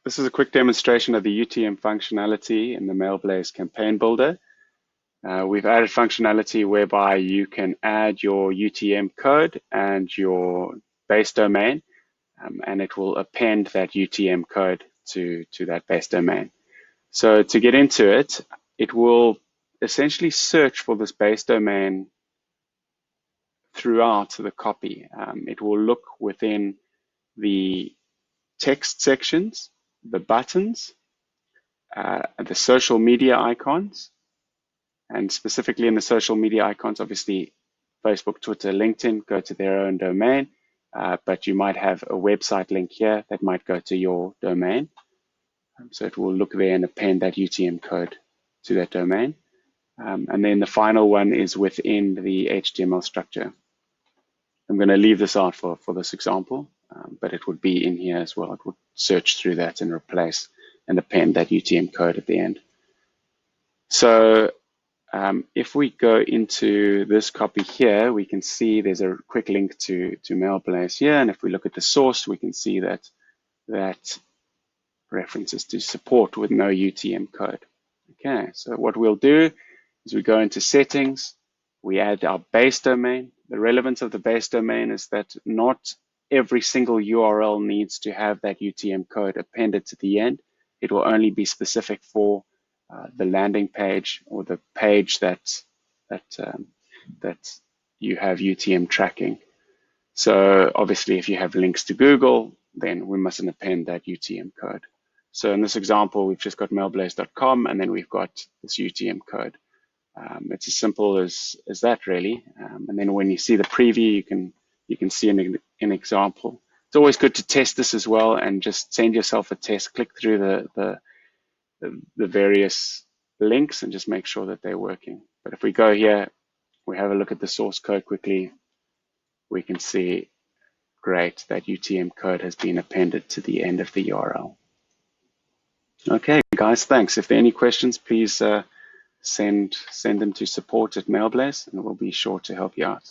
this is a quick demonstration of the UTM functionality in the Mailblaze campaign builder. We've added functionality whereby you can add your UTM code and your base domain, and it will append that UTM code to that base domain. So to get into it, it will essentially search for this base domain throughout the copy. It will look within the text sections, the buttons, the social media icons, and specifically in the social media icons, obviously Facebook, Twitter, LinkedIn go to their own domain, but you might have a website link here that might go to your domain. So it will look there and append that UTM code to that domain. And then the final one is within the HTML structure. I'm going to leave this out for this example, but it would be in here as well. It would search through that and replace and append that UTM code at the end. So if we go into this copy here, we can see there's a quick link to Mailblaze here. And if we look at the source, we can see that references to support with no UTM code. Okay, so what we'll do is we go into settings, we add our base domain. The relevance of the base domain is that not every single URL needs to have that UTM code appended to the end. It will only be specific for the landing page or the page that you have UTM tracking. So obviously, if you have links to Google, then we mustn't append that UTM code. So in this example, we've just got mailblaze.com, and then we've got this UTM code. It's as simple as that, really. And then when you see the preview, you can see an example. It's always good to test this as well, and just send yourself a test. Click through the various links and just make sure that they're working. But if we go here, we have a look at the source code quickly, we can see, great, that UTM code has been appended to the end of the URL. Okay, guys, thanks. If there are any questions, please send them to support@Mailblaze, and we'll be sure to help you out.